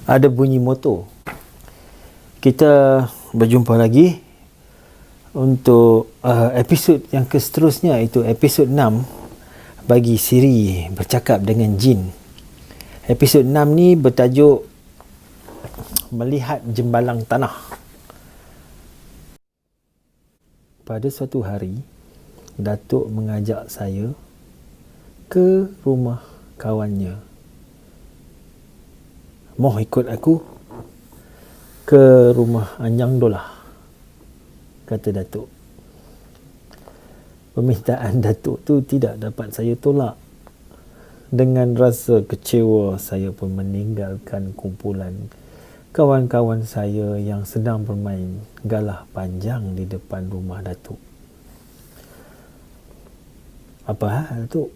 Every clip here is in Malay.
Ada bunyi motor. Kita berjumpa lagi untuk episod yang seterusnya, itu episod 6 bagi siri bercakap dengan jin. Episod 6 ni bertajuk Melihat Jembalang Tanah. Pada suatu hari, Datuk mengajak saya ke rumah kawannya. Mau ikut aku ke rumah Anjang Dolah, kata Datuk. Permintaan Datuk tu tidak dapat saya tolak. Dengan rasa kecewa, saya pun meninggalkan kumpulan kawan-kawan saya yang sedang bermain galah panjang di depan rumah Datuk. Apa hal tu?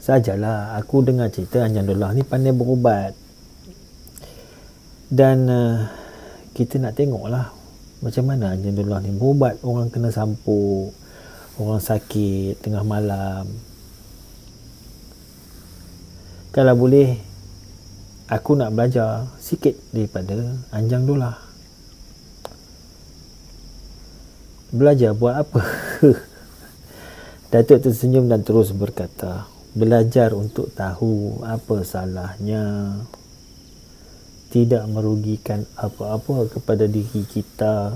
Sajalah, aku dengar cerita Anjang Dolah ni pandai berubat. Dan kita nak tengoklah macam mana Anjang Dolah ni berubat orang kena sampuk, orang sakit tengah malam. Kalau boleh, aku nak belajar sikit daripada Anjang Dolah. Belajar buat apa? Datuk tersenyum dan terus berkata, belajar untuk tahu apa salahnya. Tidak merugikan apa-apa kepada diri kita.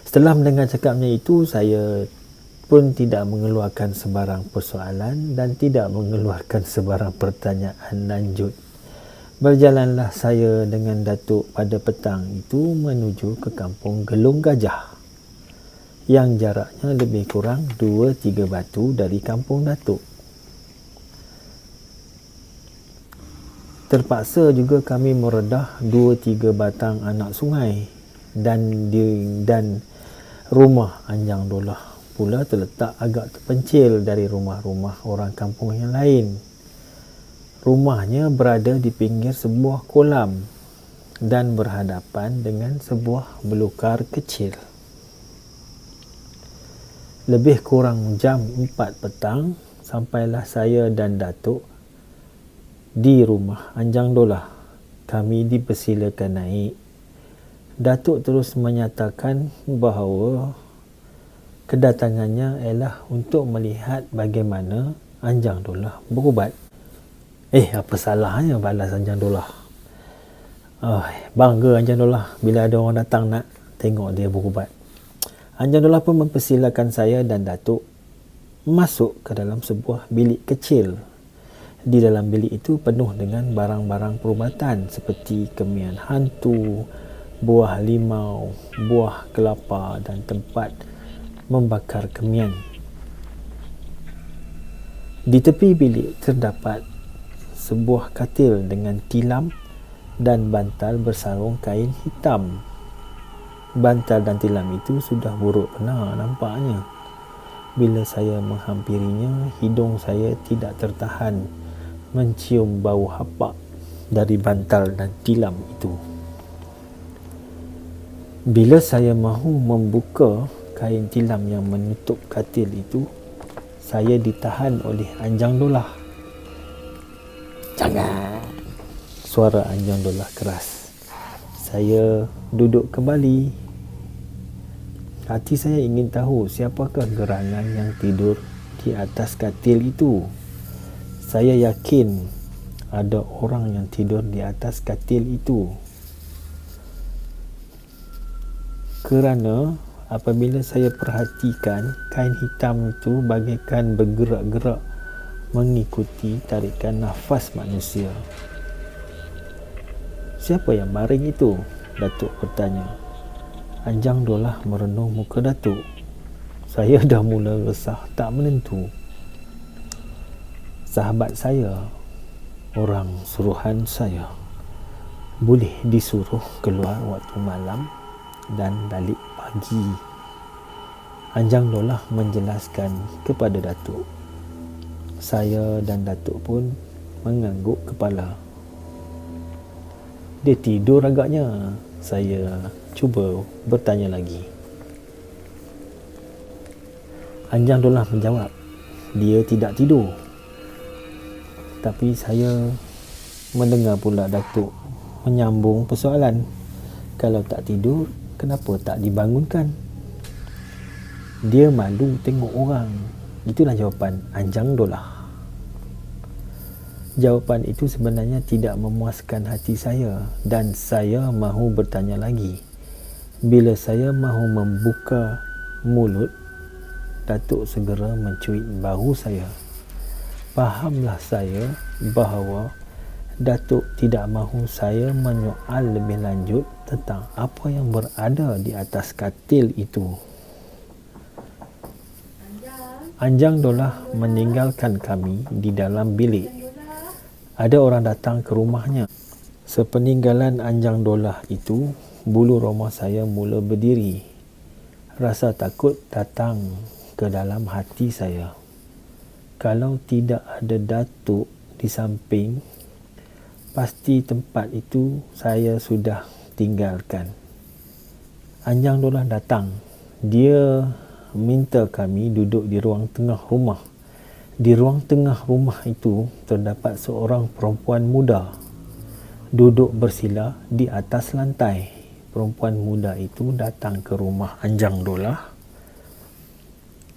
Setelah mendengar cakapnya itu, saya pun tidak mengeluarkan sebarang persoalan dan tidak mengeluarkan sebarang pertanyaan lanjut. Berjalanlah saya dengan Datuk pada petang itu menuju ke kampung Gelung Gajah yang jaraknya lebih kurang 2-3 batu dari kampung Datuk. Terpaksa juga kami meredah 2-3 batang anak sungai dan rumah Anjang Dolah pula terletak agak terpencil dari rumah-rumah orang kampung yang lain. Rumahnya berada di pinggir sebuah kolam dan berhadapan dengan sebuah belukar kecil. Lebih kurang jam 4 petang sampailah saya dan Datuk di rumah Anjang Dolah. Kami dipersilakan naik. Datuk terus menyatakan bahawa kedatangannya ialah untuk melihat bagaimana Anjang Dolah berubat. Apa salahnya balas Anjang Dolah? Bangga Anjang Dolah bila ada orang datang nak tengok dia berubat. Anjang Dolah pun mempersilakan saya dan Datuk masuk ke dalam sebuah bilik kecil. Di dalam bilik itu penuh dengan barang-barang perubatan seperti kemian hantu, buah limau, buah kelapa dan tempat membakar kemian. Di tepi bilik terdapat sebuah katil dengan tilam dan bantal bersarung kain hitam. Bantal dan tilam itu sudah buruk pena nampaknya. Bila saya menghampirinya, hidung saya tidak tertahan mencium bau hapak dari bantal dan tilam itu. Bila saya mahu membuka kain tilam yang menutup katil itu, saya ditahan oleh Anjang Dolah. Jangan! Suara Anjang Dolah keras. Saya duduk kembali. Hati saya ingin tahu siapakah gerangan yang tidur di atas katil itu. Saya yakin ada orang yang tidur di atas katil itu. Kerana apabila saya perhatikan, kain hitam itu bagaikan bergerak-gerak mengikuti tarikan nafas manusia. Siapa yang baring itu? Datuk bertanya. Anjang Dolah merenung muka Datuk. Saya dah mula resah tak menentu. Sahabat saya, orang suruhan saya, boleh disuruh keluar waktu malam dan balik pagi. Anjang Dolah menjelaskan kepada Datuk. Saya dan Datuk pun mengangguk kepala. Dia tidur agaknya. Saya cuba bertanya lagi. Anjang Dollah menjawab, dia tidak tidur. Tapi saya mendengar pula Datuk menyambung persoalan, kalau tak tidur, kenapa tak dibangunkan? Dia malu tengok orang. Itulah jawapan Anjang Dollah. Jawapan itu sebenarnya tidak memuaskan hati saya dan saya mahu bertanya lagi. Bila saya mahu membuka mulut, Datuk segera mencuit bahu saya. Fahamlah saya bahawa Datuk tidak mahu saya menyoal lebih lanjut tentang apa yang berada di atas katil itu. Anjang Dollah meninggalkan kami di dalam bilik. Ada orang datang ke rumahnya. Sepeninggalan Anjang Dollah itu, bulu roma saya mula berdiri. Rasa takut datang ke dalam hati saya. Kalau tidak ada Datuk di samping, pasti tempat itu saya sudah tinggalkan. Anjang Dollah datang. Dia minta kami duduk di ruang tengah rumah. Di ruang tengah rumah itu terdapat seorang perempuan muda duduk bersila di atas lantai. Perempuan muda itu datang ke rumah Anjang Dollah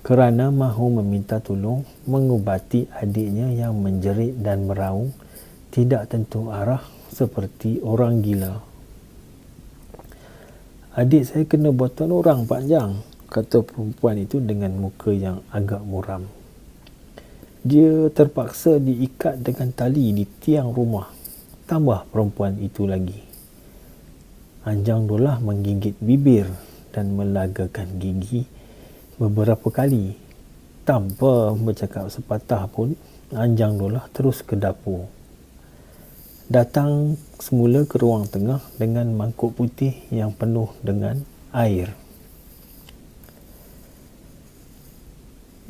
kerana mahu meminta tolong mengubati adiknya yang menjerit dan meraung tidak tentu arah seperti orang gila. Adik saya kena buatan orang, Pak Anjang, kata perempuan itu dengan muka yang agak muram. Dia terpaksa diikat dengan tali di tiang rumah. Tambah perempuan itu lagi. Anjang Dollah menggigit bibir dan melagakan gigi beberapa kali. Tanpa bercakap sepatah pun, Anjang Dollah terus ke dapur. Datang semula ke ruang tengah dengan mangkuk putih yang penuh dengan air.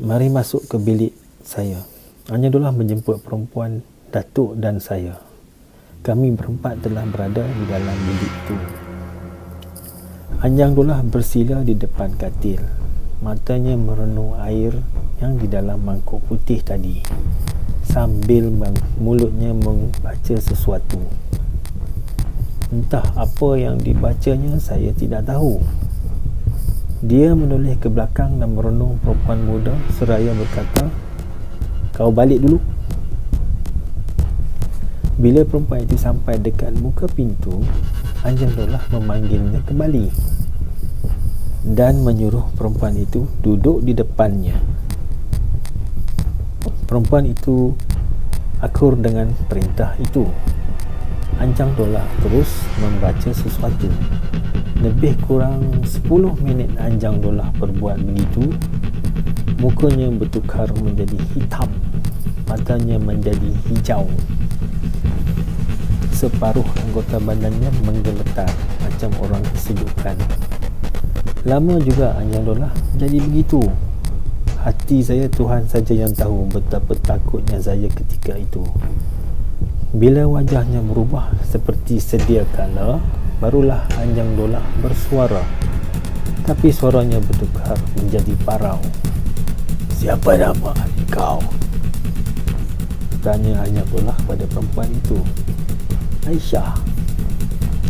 Mari masuk ke bilik saya. Anjang Dollah menjemput perempuan, Datuk dan saya. Kami berempat telah berada di dalam bilik itu. Anjang Dollah bersila di depan katil. Matanya merenung air yang di dalam mangkuk putih tadi, sambil mulutnya membaca sesuatu. Entah apa yang dibacanya, saya tidak tahu. Dia menoleh ke belakang dan merenung perempuan muda seraya berkata, "Kau balik dulu." Bila perempuan itu sampai dekat muka pintu, Anjang Dollah memanggilnya kembali dan menyuruh perempuan itu duduk di depannya. Perempuan itu akur dengan perintah itu. Anjang Dollah terus membaca sesuatu. Lebih kurang 10 minit Anjang Dollah berbuat begitu. Mukanya bertukar menjadi hitam, matanya menjadi hijau. Separuh anggota badannya menggeletar macam orang kesejukan. Lama juga Anjang Dollah jadi begitu. Hati saya Tuhan saja yang tahu betapa takutnya saya ketika itu. Bila wajahnya berubah seperti sedia kala, barulah Anjang Dollah bersuara. Tapi suaranya bertukar menjadi parau. "Siapa nama adik kau?" tanya Anjang Dollah pada perempuan itu. "Aisyah."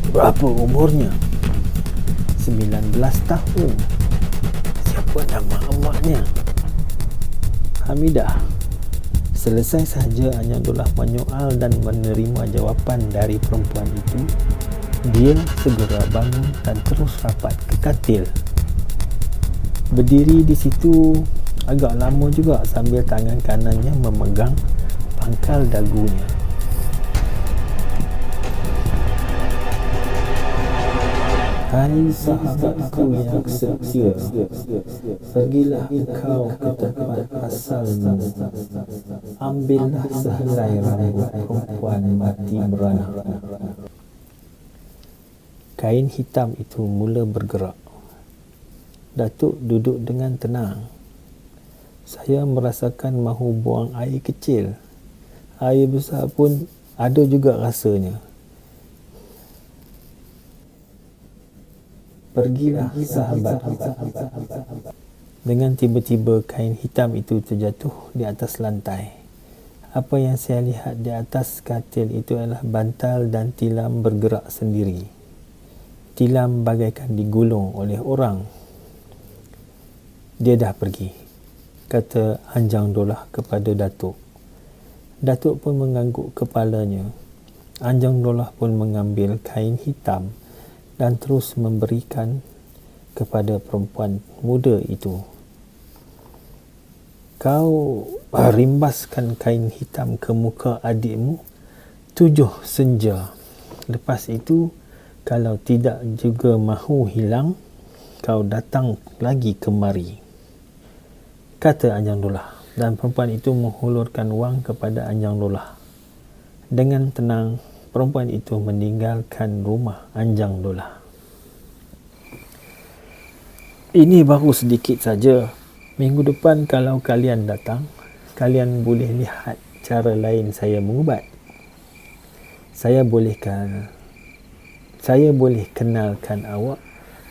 "Berapa umurnya?" 19 tahun. "Siapa nama awaknya?" "Hamidah." Selesai sahaja Anjang Dollah menyoal dan menerima jawapan dari perempuan itu, dia segera bangun dan terus rapat ke katil. Berdiri di situ agak lama juga sambil tangan kanannya memegang pangkal dagunya. "Hai sahabatku yang setia, pergilah engkau ke tempat asalmu. Ambillah sehelai rambut perempuan mati beranak." Kain hitam itu mula bergerak. Datuk duduk dengan tenang. Saya merasakan mahu buang air kecil. Air besar pun ada juga rasanya. "Pergilah sahabat." Dengan tiba-tiba kain hitam itu terjatuh di atas lantai. Apa yang saya lihat di atas katil itu adalah bantal dan tilam bergerak sendiri. Tilam bagaikan digulung oleh orang. Dia dah pergi, kata Anjang Dollah kepada Datuk. Datuk pun mengangguk kepalanya. Anjang Dollah pun mengambil kain hitam dan terus memberikan kepada perempuan muda itu. Kau rimbaskan kain hitam ke muka adikmu 7 senja. Lepas itu, kalau tidak juga mahu hilang, kau datang lagi kemari, kata Anjang Dollah. Dan perempuan itu menghulurkan wang kepada Anjang Dollah. Dengan tenang, perempuan itu meninggalkan rumah Anjang Dollah. Ini baru sedikit saja. Minggu depan kalau kalian datang, kalian boleh lihat cara lain saya mengubat. Saya boleh kenalkan awak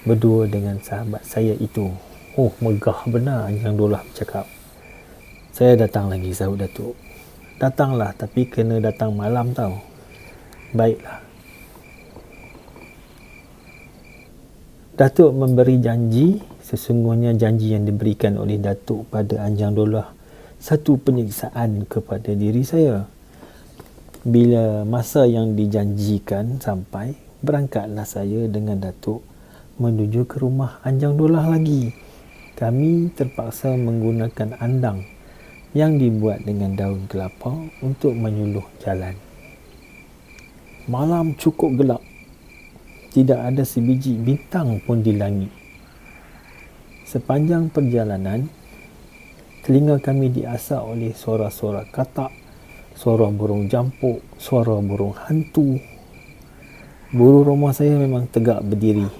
berdua dengan sahabat saya itu. Oh, megah benar, Anjang Dollah bercakap. Saya datang lagi, sahut Datuk. Datanglah, tapi kena datang malam tau. Baiklah. Datuk memberi janji. Sesungguhnya janji yang diberikan oleh Datuk pada Anjang Dollah satu penyiksaan kepada diri saya. Bila masa yang dijanjikan sampai, berangkatlah saya dengan Datuk menuju ke rumah Anjang Dollah lagi. Kami terpaksa menggunakan andang yang dibuat dengan daun kelapa untuk menyuluh jalan. Malam cukup gelap. Tidak ada sebiji bintang pun di langit. Sepanjang perjalanan, telinga kami diasak oleh suara-suara katak, suara burung jampuk, suara burung hantu. Bulu rumah saya memang tegak berdiri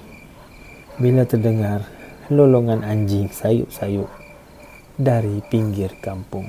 bila terdengar lolongan anjing sayup-sayup dari pinggir kampung.